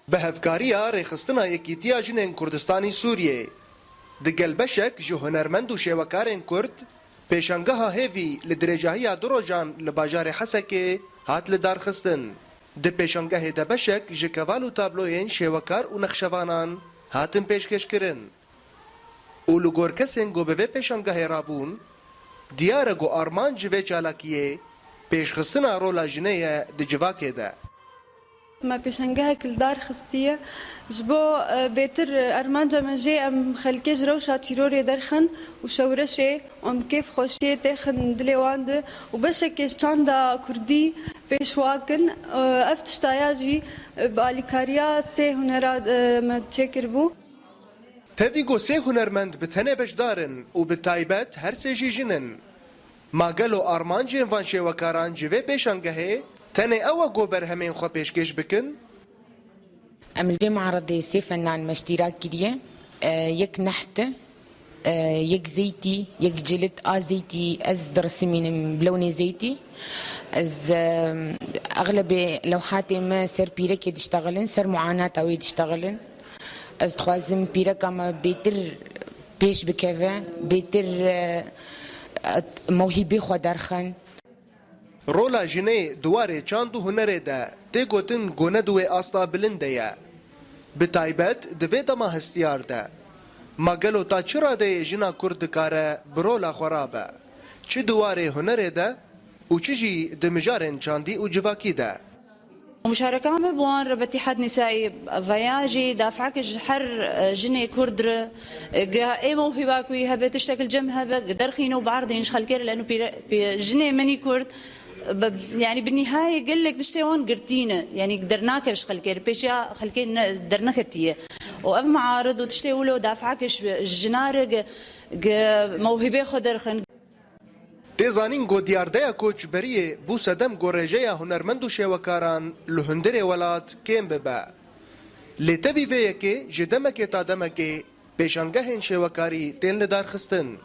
به هفکاریا ریخستنا یکیتیا جنین کردستانی سوریه دگل بشک جو هنرمند و شیوکارین کرد پیشنگاه هیوی لدرجاهی دروجان لباجار حسکه هات لدارخستن ده پیشنگاه ده بشک جکوال و تابلوین شیوکار و نقشوانان هاتن پیشکش کرن او لگور کسین گو به پیشنگاه رابون دیاره گو آرمان جوه چالاکیه پیشخستنا رولا جنه ده جواکه ده ما بيشنجها كل دار خستية جبو بيتر أرمانجا مجي أم خلكيج روشا تيروري درخن وشورشي أم كيف خوشي تاخن دليواند وبشكيش چاندا كردي بيشواكن أفتشتاياجي باليكاريا سي هنرا ما تشكر بو تفی گو سه هنرمند به تنه بشدارن و به تایبت هر سه جیجنن ما گلو آرمان جین وان شیوکاران جوه پیشنگهه تنه او گو برهمین خو پیشکش بکن عمل معرض سي فنان مشترك كريه يك نحت يك زيتي يك جلد زيتي از درسمين بلوني زيتي از اغلب لوحاتي ما سر بيرك يشتغلن سر معاناة او يشتغلن از تخوازم بيرك اما بيتر بيش بكذا بيتر موهبه خو درخن رولا جنه دواره چاندو هنره ده تی گوتن گونه دوی آستا بلنده یا به تایبت دوی دما هستیار ده ما گلو تا چرا ده جنا کرد کاره برولا خرابه چه دواره هنره ده و چه جی دمجارن چاندی و جواکی ده مشاركة بوان رباتحاد نسائي فياجي دافعك حر جني كردر اي موهبة كوي هبه تشتكل جمها درخينو بعرضين خلكير لانه جني مني كرد يعني بالنهاية قال لك تشتيون قرتينا يعني قدرناك باش خلكير بيشا خلكير درناكتيه وأف معارض وتشتي ولو دافعكش الجنار موهبة خدرخن تیزانین گو دیارده کوچ بریه بو سدم گو رجه هنرمند و شیوکاران لهندر ولات کم ببا لیتوی ویه که جدمک تا دمک پیشنگه شیوکاری تین لدار خستن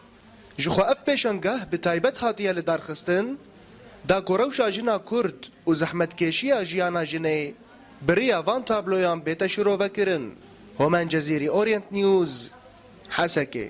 جخو اف پیشنگه به تایبت هاتیه لدار خستن دا گروشا جنا کرد و زحمت کشی جیانا جنه بریا وان تابلویان بیتا شروع وکرن همان جزیری اورینت نیوز حسکه